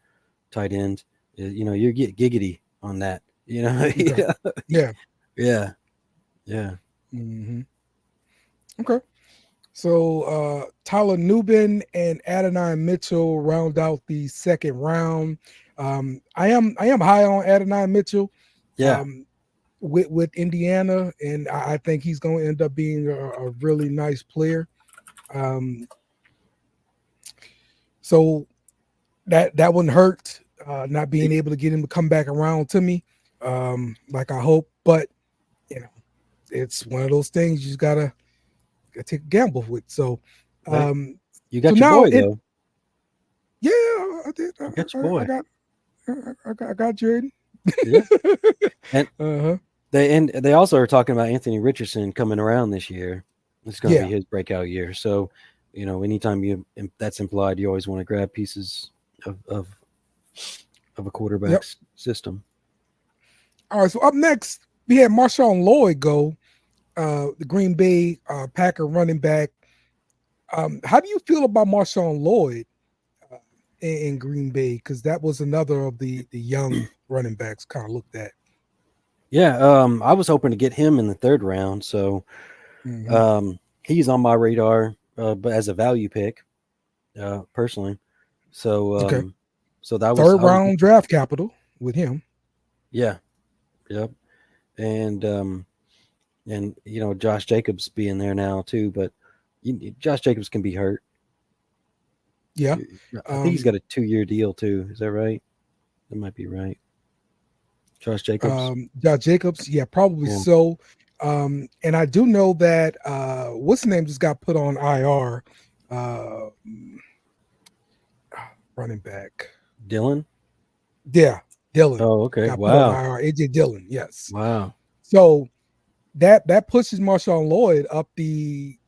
tight end. You get giggity on that. Yeah. Okay. So Tyler Nubin and Adonai Mitchell round out the second round. I am high on Adonai Mitchell. With Indiana, and I think he's going to end up being a really nice player. So that wouldn't hurt, not being able to get him to come back around to me, like I hope. But it's one of those things you just gotta take a gamble with. So you got your boy though. Yeah, I did. I got Jaden. Yeah, and they also are talking about Anthony Richardson coming around this year. It's going to be his breakout year. So, anytime that's implied, you always want to grab pieces of a quarterback's system. All right. So up next, we had Marshawn Lloyd go, the Green Bay Packer running back. How do you feel about Marshawn Lloyd in Green Bay? Because that was another of the young running backs kind of looked at. Yeah, I was hoping to get him in the 3rd round. So he's on my radar, but as a value pick, personally. So so that was 3rd round draft capital with him. Yeah. Yep. And Josh Jacobs being there now too, but Josh Jacobs can be hurt. Yeah. I think he's got a 2-year deal too. Is that right? That might be right. Josh Jacobs. Yeah, probably so. And I do know that what's his name just got put on IR. Running back. Dylan? Yeah, Dylan. Oh, okay. Got put on IR. AJ Dillon, yes. Wow. So that pushes Marshawn Lloyd up the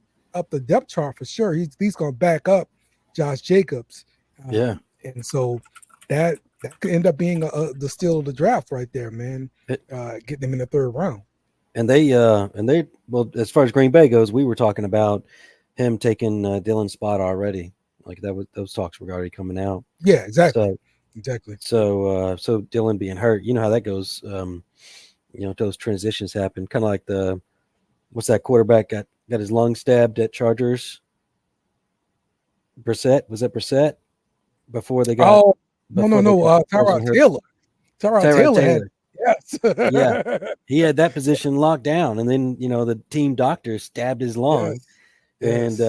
depth chart for sure. He's going to back up Josh Jacobs. And so that could end up being the steal of the draft right there, man. Getting them in the 3rd round. And they well, as far as Green Bay goes, we were talking about him taking Dylan's spot already. Like those talks were already coming out. Yeah, exactly. So Dylan being hurt, you know how that goes. Those transitions happen. Kind of like what's that quarterback got his lung stabbed at Chargers? Brissett, was that Brissett? Before they got no. Tyrod Taylor. Tyrod Taylor. Yes. Yeah. He had that position locked down, and then the team doctor stabbed his lung. Yes.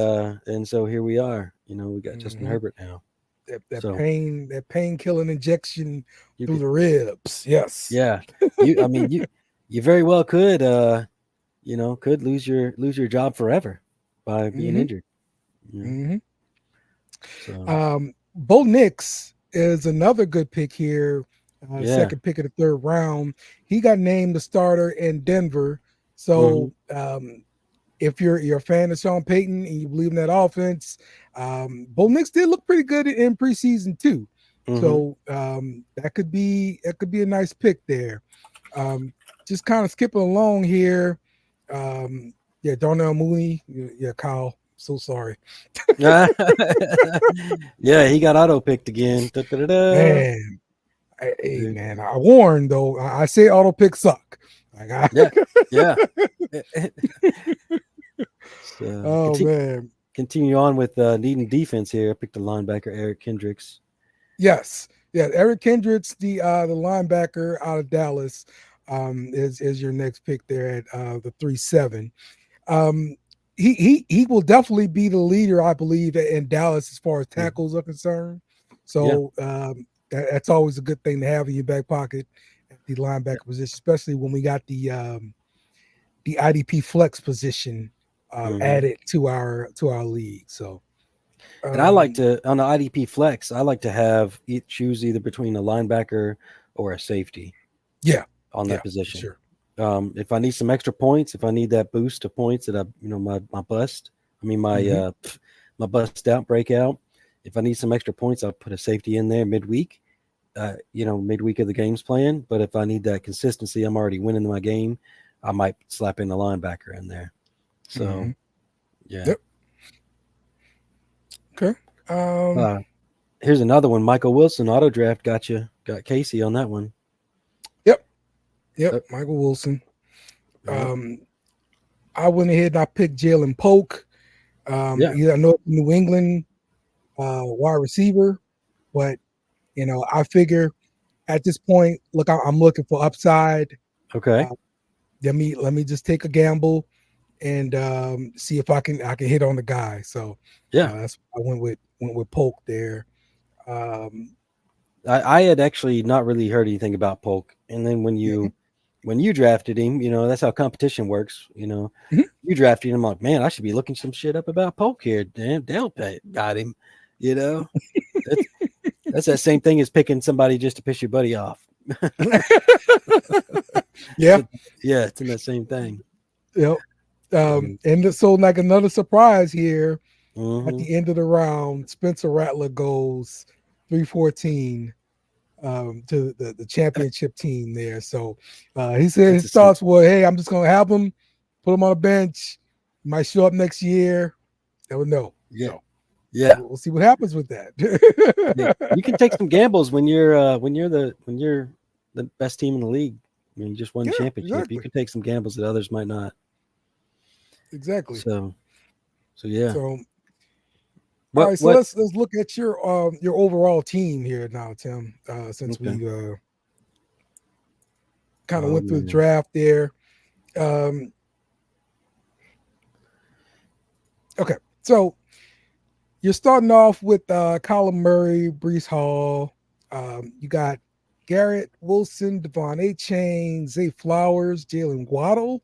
And so here we are. We got Justin Herbert now. That pain killing injection through the ribs. Yes. Yeah. You very well could could lose your job forever by being injured. So. Bo Nix is another good pick here. 2nd pick of the 3rd round. He got named the starter in Denver. So if you're a fan of Sean Payton and you believe in that offense, Bo Nix did look pretty good in preseason too. So that could be a nice pick there. Just kind of skipping along here. Darnell Mooney. Yeah, Kyle. So sorry. Yeah, he got auto picked again. Man. Man, I warned though. I say auto pick suck. Yeah. So, man. Continue on with needing defense here. I picked the linebacker Eric Kendricks. Yes, Eric Kendricks, the linebacker out of Dallas, is your next pick there at the 3-7. He will definitely be the leader, I believe, in Dallas as far as tackles are concerned. So that's always a good thing to have in your back pocket at the linebacker position, especially when we got the IDP flex position added to our league. So, and I like to, on the IDP flex, I like to choose either between a linebacker or a safety. Yeah, on that position. Sure. If I need some extra points, if I need that boost of points that my bust, my bust out breakout. If I need some extra points, I'll put a safety in there midweek. Midweek of the game's playing. But if I need that consistency, I'm already winning my game, I might slap in a linebacker in there. So, Yep. Okay. Here's another one. Michael Wilson auto draft got Casey on that one. Yep. Michael Wilson. I went ahead and I picked Jalen Polk. I know it's New England wide receiver, but I figure at this point, look, I'm looking for upside. Okay. Let me just take a gamble and see if I can hit on the guy. So that's I went with Polk there. I had actually not really heard anything about Polk, and then when you drafted him, that's how competition works. You drafted him, I'm like, man, I should be looking some shit up about Polk here. Damn, Dale got him. That's that same thing as picking somebody just to piss your buddy off. Yeah. It's in that same thing. Yep. And so like another surprise here at the end of the round, Spencer Rattler goes 314 to the championship team there. So he said his thoughts were, hey, I'm just gonna have him, put him on a bench, might show up next year. Never know. Yeah. So, yeah. We'll see what happens with that. You can take some gambles when you're the best team in the league. I mean, you just won the championship. Exactly. You can take some gambles that others might not. Exactly. So yeah. So all right, so let's look at your overall team here now, Tim. Since we kind of went through the draft there. Okay, so you're starting off with Kyler Murray, Breece Hall. You got Garrett Wilson, Devon Achane, Zay Flowers, Jalen Waddle,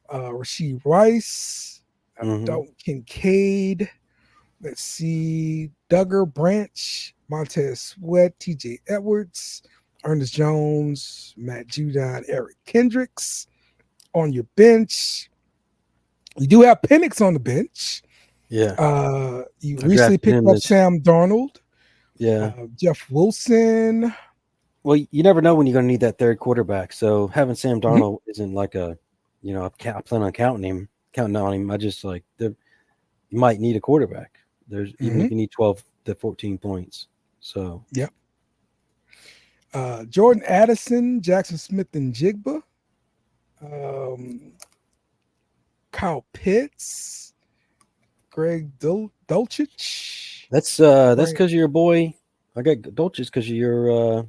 Rashee Rice, Dalton Kincaid. Let's see, Duggar Branch, Montez Sweat, TJ Edwards, Ernest Jones, Matt Judon, Eric Kendricks. On your bench, you do have Penix on the bench. Yeah. You recently picked up Sam Darnold. Yeah. Jeff Wilson. Well, you never know when you're going to need that third quarterback. So having Sam Darnold isn't like I plan on counting on him. I just like you might need a quarterback. There's even if you need 12 to 14 points. So Jordan Addison, Jackson Smith and Jigba. Kyle Pitts, Greg Dulcich. That's because you're a boy. I got Dulcich because you're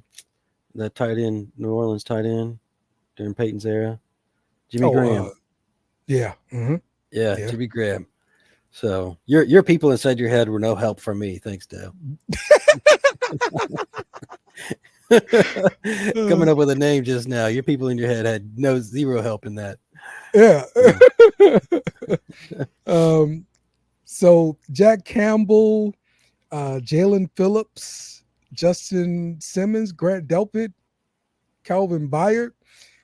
that tight end, New Orleans tight end during Peyton's era. Jimmy Graham. Yeah. Yeah, Jimmy Graham. So your people inside your head were no help from me. Thanks, Dale. Coming up with a name just now. Your people in your head had zero help in that. Yeah. So Jack Campbell, Jalen Phillips, Justin Simmons, Grant Delpit, Calvin Byard.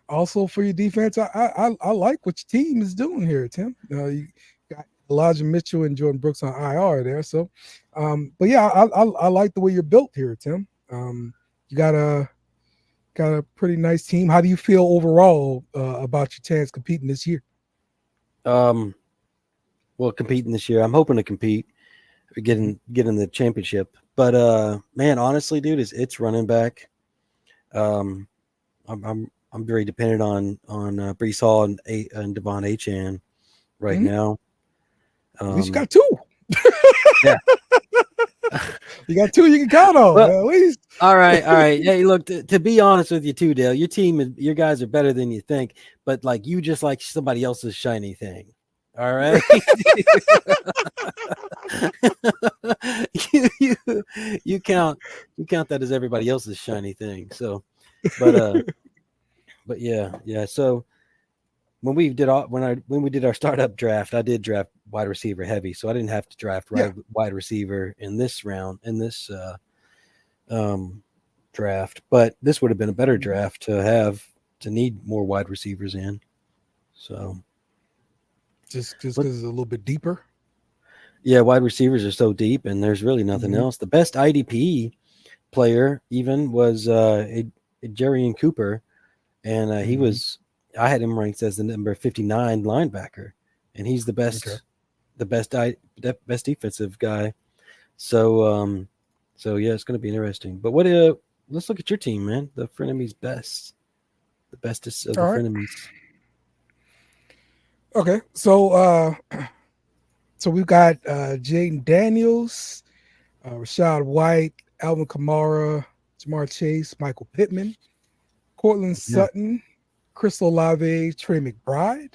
Also for your defense, I like what your team is doing here, Tim. You got Elijah Mitchell and Jordan Brooks on IR there. So, but yeah, I like the way you're built here, Tim. You got a pretty nice team. How do you feel overall about your chance competing this year? Well, competing this year, I'm hoping to compete, getting the championship. But man, honestly, dude, it's running back. I'm very dependent on Breece Hall and Devon Achane right now. At least you got two. Yeah. You got two you can count on, at least. All right. Hey, look, to be honest with you too, Dale, your guys are better than you think, but like you just like somebody else's shiny thing. All right. you count that as everybody else's shiny thing. So, but yeah. So when we did our startup draft, I did draft wide receiver heavy, so I didn't have to draft wide receiver in this round, in this draft. But this would have been a better draft to need more wide receivers in. So just because it's a little bit deeper. Yeah, wide receivers are so deep, and there's really nothing else. The best IDP player even was Jerian Cooper, and I had him ranked as the number 59 linebacker, and he's the best. Okay. The best defensive guy. So yeah, it's going to be interesting. But let's look at your team, man. The Frenemies best. The bestest of the Frenemies. Okay. So we've got Jaden Daniels, Rashad White, Alvin Kamara, Jamar Chase, Michael Pittman, Cortland Sutton, Chris Olave, Trey McBride,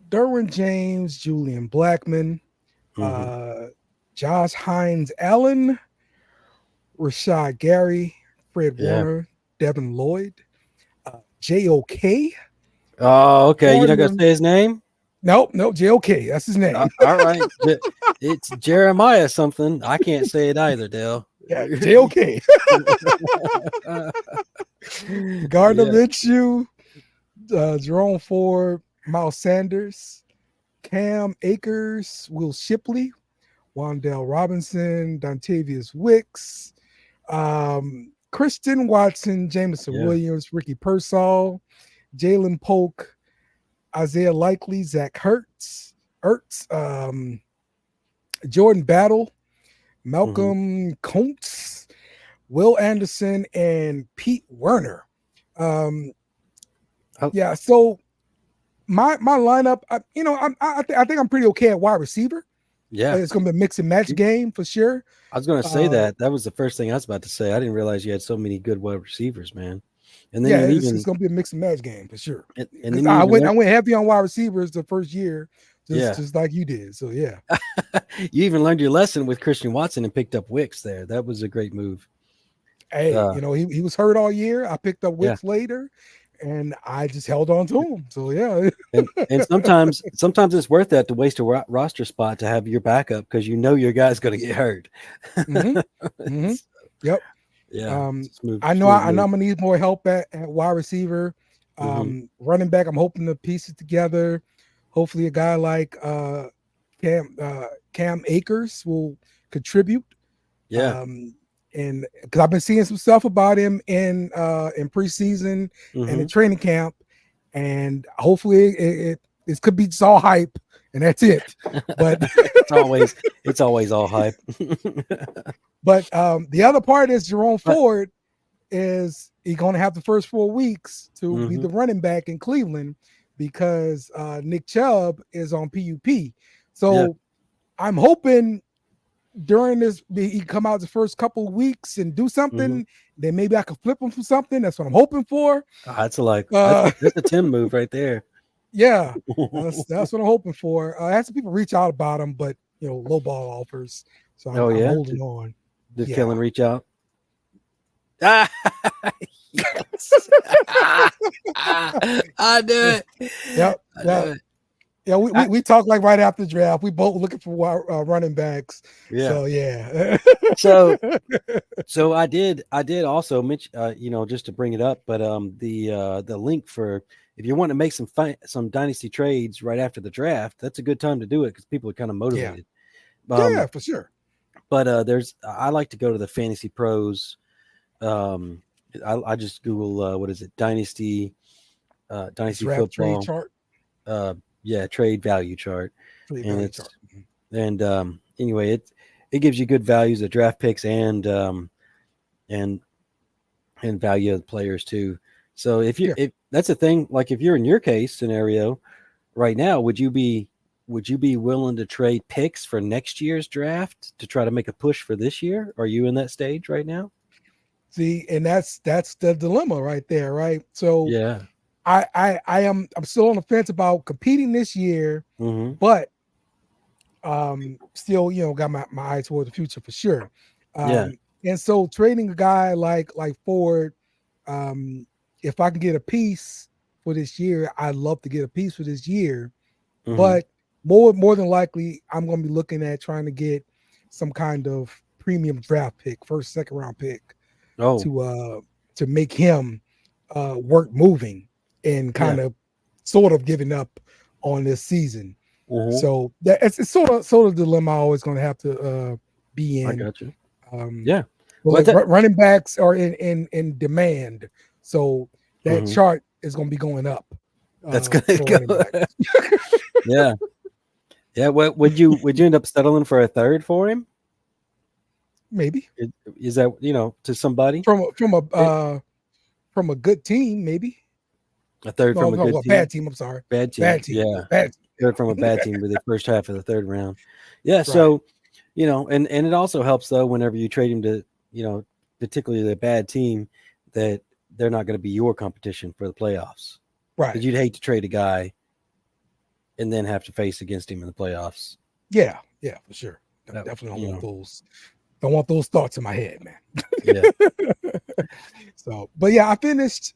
Derwin James, Julian Blackman, Josh Hines Allen, Rashad Gary, Fred Warner, Devin Lloyd, JOK. Oh, okay. You're not going to say his name? Nope. JOK. That's his name. All right. It's Jeremiah something. I can't say it either, Dale. Yeah, JOK. Gardner Minshew, Jerome Ford, Miles Sanders, Cam Akers, Will Shipley, Wan'Dale Robinson, Dontavius Wicks, Christian Watson, Jameson Williams, Ricky Pearsall, Jalen Polk, Isaiah Likely, Zach Ertz, Jordan Battle, Malcolm Kuntz, Will Anderson, and Pete Werner. Yeah, so my lineup, I think I'm pretty okay at wide receiver. Yeah, it's going to be a mix and match game for sure. I was going to say that was the first thing I was about to say. I didn't realize you had so many good wide receivers, man. And then it's going to be a mix and match game for sure. And then I went heavy on wide receivers the first year, just like you did. So yeah, you even learned your lesson with Christian Watson and picked up Wicks there. That was a great move. Hey, he was hurt all year. I picked up Wicks later, and I just held on to him. So yeah, and sometimes it's worth that to waste a roster spot to have your backup because your guy's going to get hurt. Yep. Yeah. I know I'm gonna need more help at wide receiver. Running back, I'm hoping to piece it together. Hopefully, a guy like Cam Akers will contribute. Yeah. And because I've been seeing some stuff about him in preseason and in training camp, and hopefully it could be just all hype and that's it. But it's always all hype. But the other part is Jerome Ford is he's going to have the first 4 weeks to be the running back in Cleveland because Nick Chubb is on PUP. So I'm hoping during this he come out the first couple of weeks and do something. Then maybe I could flip him for something. That's what I'm hoping for. That's a Tim move right there. Yeah, that's what I'm hoping for. I had some people reach out about him, but low ball offers. So I'm holding on. Did Kellen reach out? Yes. I do it. Yep. Yeah, we talked like right after the draft. We both looking for running backs. Yeah. So yeah. so I did also mention, just to bring it up, but the link for if you want to make some dynasty trades right after the draft, that's a good time to do it because people are kind of motivated. Yeah, for sure. But I like to go to the Fantasy Pros. I just Google what is it, Dynasty football trade chart. Trade value chart. Anyway, it gives you good values of draft picks and value of the players too. So if that's the thing, like if you're in your case scenario right now, would you be willing to trade picks for next year's draft to try to make a push for this year? Are you in that stage right now? See, and that's the dilemma right there, right? So yeah, I'm still on the fence about competing this year, but still, got my eye toward the future for sure. And so trading a guy like Ford, if I can get a piece for this year, I'd love to get a piece for this year. But more than likely, I'm going to be looking at trying to get some kind of premium draft pick, first, second round pick, to make him worth moving and kind of sort of giving up on this season. So it's sort of dilemma I'm always going to have to be in. I got you. Running backs are in demand, so that chart is going to be going up. That's going to go. Yeah. What would you end up settling for a third for him? Maybe. Is that to somebody from a good team? Maybe a third from a good team. Bad team. I'm sorry. Bad team. Yeah. Bad team. Third from a bad team with the first half of the third round. Yeah. Right. So, and it also helps though whenever you trade him to, particularly the bad team, that they're not going to be your competition for the playoffs. Right. Because you'd hate to trade a guy and then have to face against him in the playoffs. Yeah, for sure. Definitely don't want those thoughts in my head, man. Yeah. So, but yeah, I finished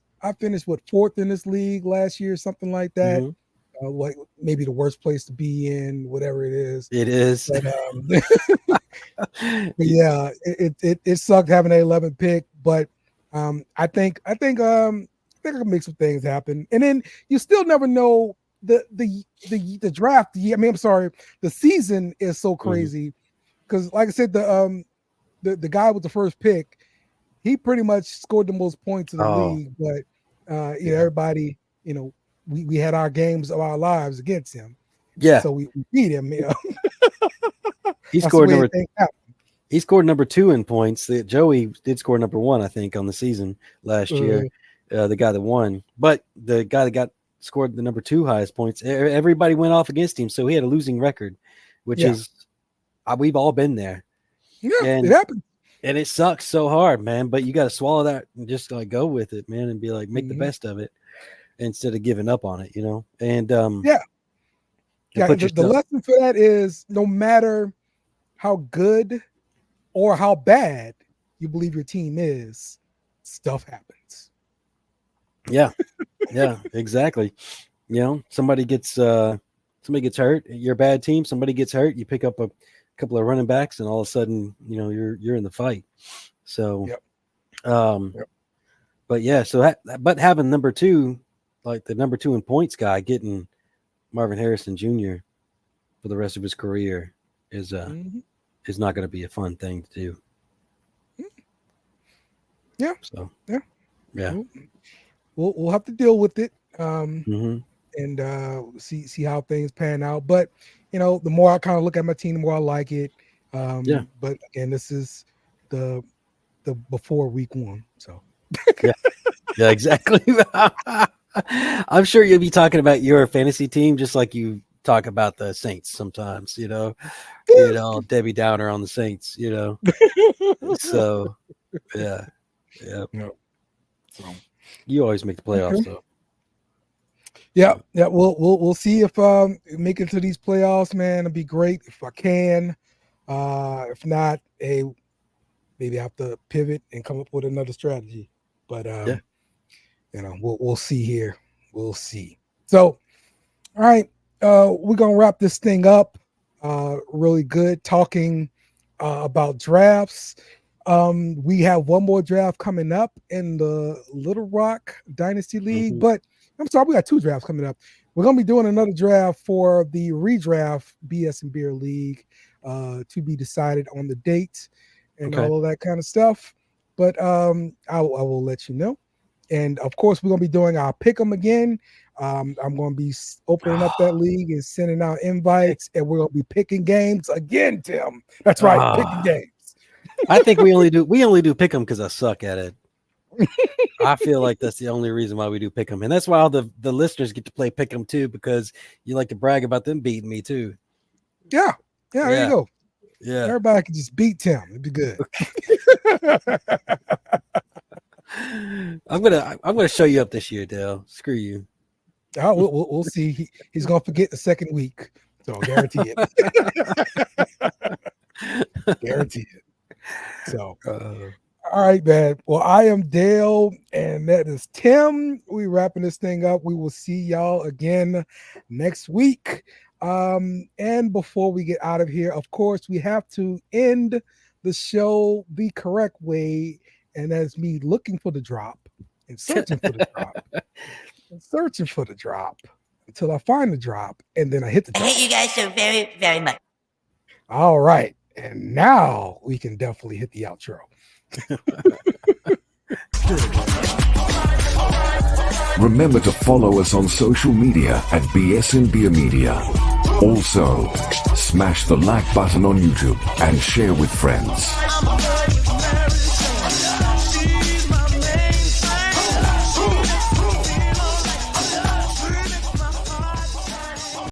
what, 4th in this league last year, something like that. like maybe the worst place to be in, whatever it is. It is. But, but yeah, it sucked having an 11th pick, but I think I can make some things happen. And then you still never know the draft. The season is so crazy because, like I said, the guy with the first pick, he pretty much scored the most points in the league. But everybody, we had our games of our lives against him. Yeah, so we beat him. He scored He scored number 2 in points. Joey did score number 1, I think, on the season last year. The guy that won, but the guy that scored the number 2 highest points, everybody went off against him, so he had a losing record, which is we've all been there. Yeah, it happened, and it sucks so hard, man. But you got to swallow that and just like go with it, man, and be like make the best of it instead of giving up on it, And the lesson for that is no matter how good or how bad you believe your team is, stuff happens. Yeah, exactly. Somebody gets hurt. You're a bad team. Somebody gets hurt. You pick up a couple of running backs, and all of a sudden, you're in the fight. So, but yeah. So, but having number 2, like the number 2 in points guy, getting Marvin Harrison Jr. for the rest of his career is not going to be a fun thing to do. Yeah. So yeah. We'll have to deal with it, and see how things pan out. But the more I kind of look at my team, the more I like it. But again, this is the before week 1, so yeah, exactly. I'm sure you'll be talking about your fantasy team just like you talk about the Saints sometimes. Debbie Downer on the Saints. So yeah. So. You always make the playoffs, though. Yeah. We'll see if make it to these playoffs, man. It'd be great if I can. If not, maybe I have to pivot and come up with another strategy. But we'll see here. We'll see. So, all right, we're gonna wrap this thing up. Really good talking about drafts. We have one more draft coming up in the Little Rock Dynasty League, but I'm sorry, we got 2 drafts coming up. We're going to be doing another draft for the redraft BSnBEER League to be decided on the date and all of that kind of stuff. But I will let you know. And of course, we're going to be doing our pick'em again. I'm going to be opening up that league and sending out invites, and we're going to be picking games again, Tim. That's right, picking games. I think we only do pick 'em because I suck at it. I feel like that's the only reason why we do pick 'em, and that's why all the listeners get to play pick 'em too, because you like to brag about them beating me too. Yeah. There you go. Yeah, everybody can just beat Tim. It'd be good. I'm gonna show you up this year, Dale. Screw you. We'll see. He's gonna forget the second week, so guarantee it. Guarantee it. So, all right, man. Well, I am Dale, and that is Tim. We wrapping this thing up. We will see y'all again next week. And before we get out of here, of course, we have to end the show the correct way, and that's me looking for the drop and searching for the drop and searching for the drop until I find the drop, and then I hit the drop. I hate you guys so very, very much. All right. And now we can definitely hit the outro. Remember to follow us on social media at BSnBEER Media. Also, smash the like button on YouTube and share with friends.